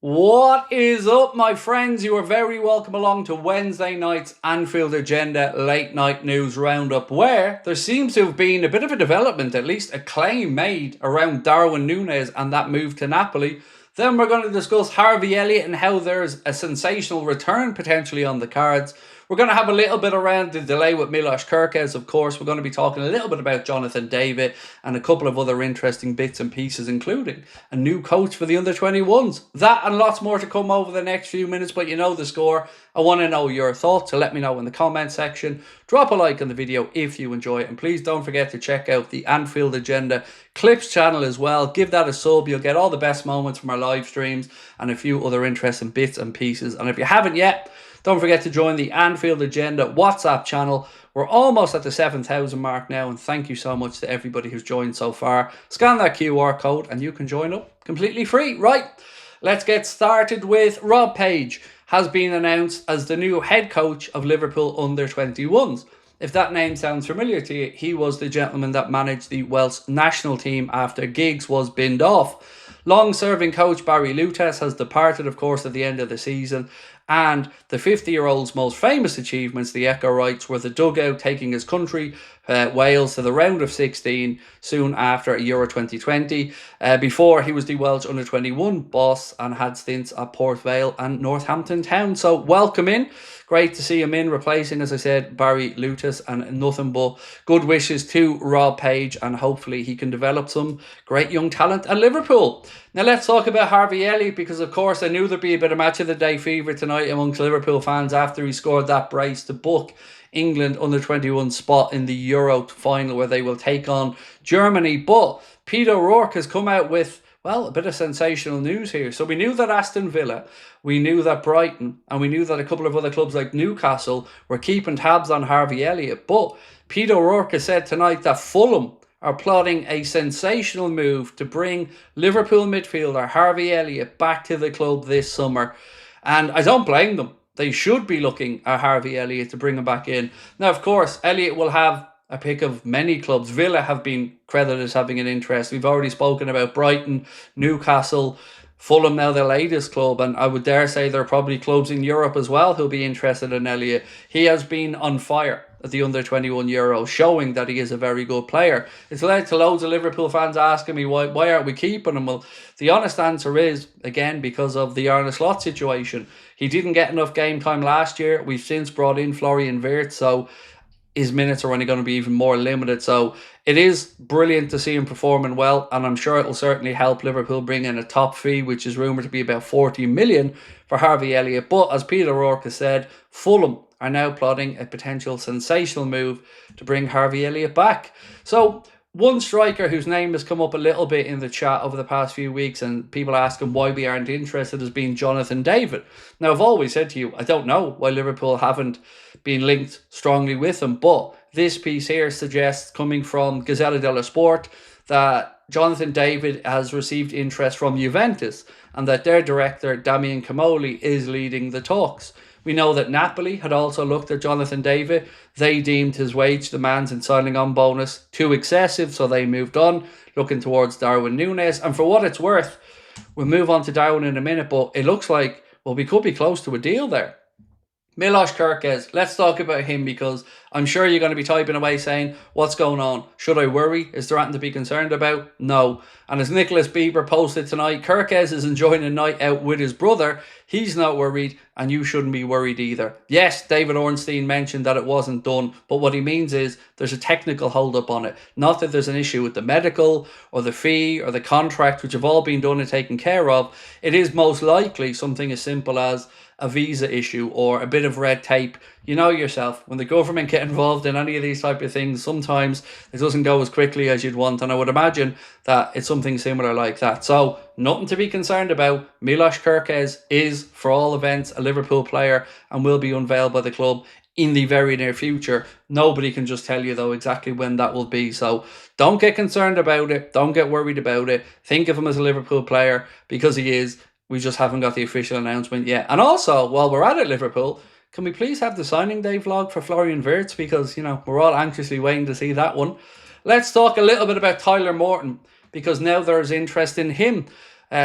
What is up, my friends? You are very welcome along to Wednesday night's Anfield Agenda late night news roundup, where there seems to have been a bit of a development, at least a claim made around Darwin Nunez and that move to Napoli. Then we're going to discuss Harvey, Elliot, and how there's a sensational return potentially on the cards. We're going to have a little bit around the delay with Miros, Krkez, of course. We're going to be talking a little bit about Jonathan David and a couple of other interesting bits and pieces, including a new coach for the under-21s. That and lots more to come over the next few minutes, but you know the score. I want to know your thoughts, so let me know in the comment section. Drop a like on the video if you enjoy it, and please don't forget to check out the Anfield Agenda Clips channel as well. Give that a sub. You'll get all the best moments from our live streams and a few other interesting bits and pieces. And if you haven't yet, don't forget to join the Anfield Agenda WhatsApp channel. We're almost at the 7,000 mark now, and thank you so much to everybody who's joined so far. Scan that QR code and you can join up completely free. Right, let's get started with Rob Page has been announced as the new head coach of Liverpool under-21s. If that name sounds familiar to you, he was the gentleman that managed the Welsh national team after Giggs was binned off. Long-serving coach Barry Lutas has departed, of course, at the end of the season, and the 50-year-old's most famous achievements, the Echo writes, were the dugout taking his country, Wales, to the round of 16 soon after Euro 2020. Before, he was the Welsh under-21 boss and had stints at Port Vale and Northampton Town. So welcome in. Great to see him in, replacing, as I said, Barry Lutas, and nothing but good wishes to Rob Page, and hopefully he can develop some great young talent at Liverpool. Now let's talk about Harvey Elliott, because of course I knew there'd be a bit of match of the day fever tonight amongst Liverpool fans after he scored that brace to book England under-21 spot in the Euro final, where they will take on Germany. But Peter O'Rourke has come out with, well, a bit of sensational news here. So we knew that Aston Villa, we knew that Brighton, and we knew that a couple of other clubs like Newcastle were keeping tabs on Harvey Elliott. But Peter O'Rourke has said tonight that Fulham are plotting a sensational move to bring Liverpool midfielder Harvey Elliott back to the club this summer. And I don't blame them. They should be looking at Harvey Elliott to bring him back in. Now, of course, Elliott will have a pick of many clubs. Villa have been credited as having an interest. We've already spoken about Brighton, Newcastle, Fulham, now their latest club, and I would dare say there are probably clubs in Europe as well who'll be interested in Elliot. He has been on fire at the under-21 Euros, showing that he is a very good player. It's led to loads of Liverpool fans asking me why aren't we keeping him? Well, the honest answer is, again, because of the Arne Slot situation. He didn't get enough game time last year. We've since brought in Florian Wirtz, so his minutes are only going to be even more limited. So it is brilliant to see him performing well, and I'm sure it will certainly help Liverpool bring in a top fee, which is rumoured to be about 40 million for Harvey Elliott. But as Peter O'Rourke has said, Fulham are now plotting a potential sensational move to bring Harvey Elliott back. So one striker whose name has come up a little bit in the chat over the past few weeks, and people asking why we aren't interested, has been Jonathan David. Now, I've always said to you, I don't know why Liverpool haven't been linked strongly with him, but this piece here suggests, coming from Gazzetta dello Sport, that Jonathan David has received interest from Juventus and that their director, Damian Camoli, is leading the talks. We know that Napoli had also looked at Jonathan David. They deemed his wage demands and signing on bonus too excessive, so they moved on, looking towards Darwin Nunez. And for what it's worth, we'll move on to Darwin in a minute, but it looks like, well, we could be close to a deal there. Milos Krkez, let's talk about him, because I'm sure you're going to be typing away saying, what's going on? Should I worry? Is there anything to be concerned about? No. And as Nicholas Bieber posted tonight, Krkez is enjoying a night out with his brother. He's not worried, and you shouldn't be worried either. Yes, David Ornstein mentioned that it wasn't done, but what he means is there's a technical hold-up on it. Not that there's an issue with the medical or the fee or the contract, which have all been done and taken care of. It is most likely something as simple as a visa issue or a bit of red tape. You know yourself, when the government get involved in any of these type of things, sometimes it doesn't go as quickly as you'd want, and I would imagine that it's something similar like that. So nothing to be concerned about. Milos Krkez is, for all events, a Liverpool player and will be unveiled by the club in the very near future. Nobody can just tell you, though, exactly when that will be. So don't get concerned about it. Don't get worried about it. Think of him as a Liverpool player, because he is. We just haven't got the official announcement yet. And also, while we're at it, Liverpool, can we please have the signing day vlog for Florian Wirtz? Because, you know, we're all anxiously waiting to see that one. Let's talk a little bit about Tyler Morton, because now there's interest in him.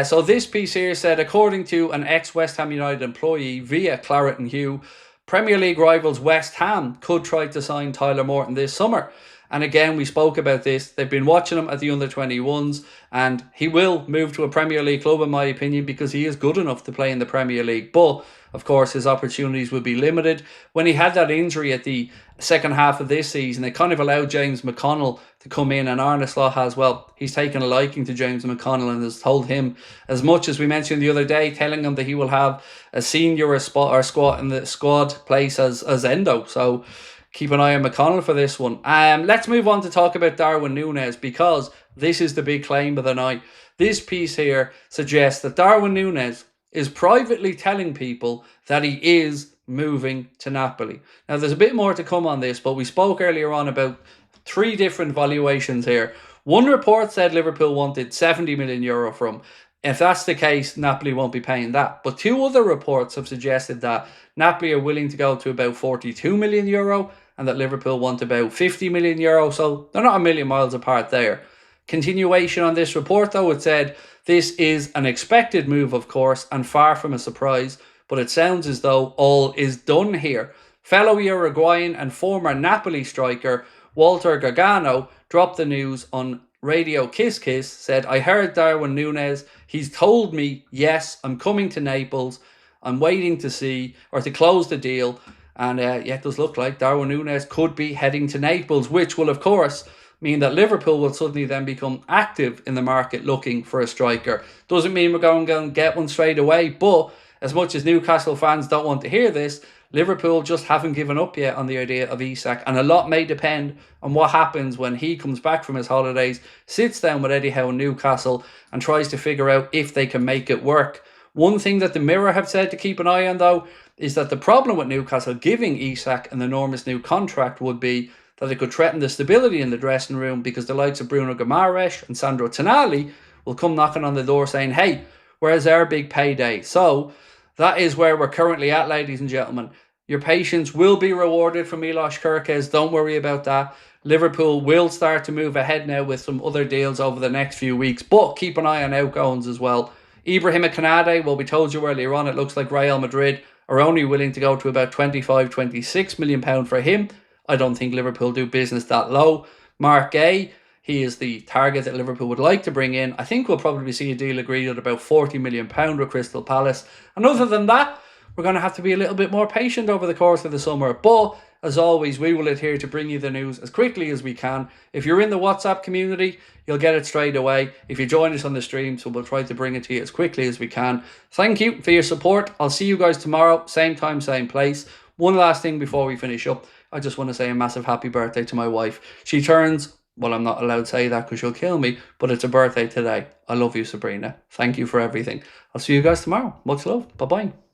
So this piece here said, according to an ex-West Ham United employee via Claret and Hugh, Premier League rivals West Ham could try to sign Tyler Morton this summer. And again, we spoke about this. They've been watching him at the under-21s, and he will move to a Premier League club, in my opinion, because he is good enough to play in the Premier League. But, of course, his opportunities will be limited. When he had that injury at the second half of this season, it kind of allowed James McConnell to come in, and Arne Slot has, well, he's taken a liking to James McConnell and has told him, as much as we mentioned the other day, telling him that he will have a senior squad in the squad place as Endo. So keep an eye on McConnell for this one. Let's move on to talk about Darwin Nunez, because this is the big claim of the night. This piece here suggests that Darwin Nunez is privately telling people that he is moving to Napoli. Now, there's a bit more to come on this, but we spoke earlier on about 3 different valuations here. One report said Liverpool wanted 70 million euro from him. If that's the case, Napoli won't be paying that. But 2 other reports have suggested that Napoli are willing to go to about 42 million euro and that Liverpool want about 50 million euro. So they're not a million miles apart there. Continuation on this report, though, it said this is an expected move, of course, and far from a surprise, but it sounds as though all is done here. Fellow Uruguayan and former Napoli striker Walter Gargano dropped the news on Radio KERKEZ, said, I heard Darwin Nunez. He's told me, yes, I'm coming to Naples. I'm waiting to see, or to close the deal. And yeah, it does look like Darwin Nunez could be heading to Naples, which will, of course, mean that Liverpool will suddenly then become active in the market looking for a striker. Doesn't mean we're going to get one straight away, but as much as Newcastle fans don't want to hear this, Liverpool just haven't given up yet on the idea of Isak, and a lot may depend on what happens when he comes back from his holidays, sits down with Eddie Howe in Newcastle and tries to figure out if they can make it work. One thing that the Mirror have said to keep an eye on, though, is that the problem with Newcastle giving Isak an enormous new contract would be that it could threaten the stability in the dressing room, because the likes of Bruno Guimaraes and Sandro Tonali will come knocking on the door saying, hey, where's our big payday? So that is where we're currently at, ladies and gentlemen. Your patience will be rewarded from Milos Krkez. Don't worry about that. Liverpool will start to move ahead now with some other deals over the next few weeks, but keep an eye on outgoings as well. Ibrahima Konate, well, we told you earlier on, it looks like Real Madrid are only willing to go to about 25, 26 million pound for him. I don't think Liverpool do business that low. Mark Gay, he is the target that Liverpool would like to bring in. I think we'll probably see a deal agreed at about 40 million pound with Crystal Palace. And other than that, we're going to have to be a little bit more patient over the course of the summer. But as always, we will adhere to bring you the news as quickly as we can. If you're in the WhatsApp community, you'll get it straight away. If you join us on the stream, so we'll try to bring it to you as quickly as we can. Thank you for your support. I'll see you guys tomorrow, same time, same place. One last thing before we finish up. I just want to say a massive happy birthday to my wife. She turns, well, I'm not allowed to say that because she'll kill me, but it's a birthday today. I love you, Sabrina. Thank you for everything. I'll see you guys tomorrow. Much love. Bye-bye.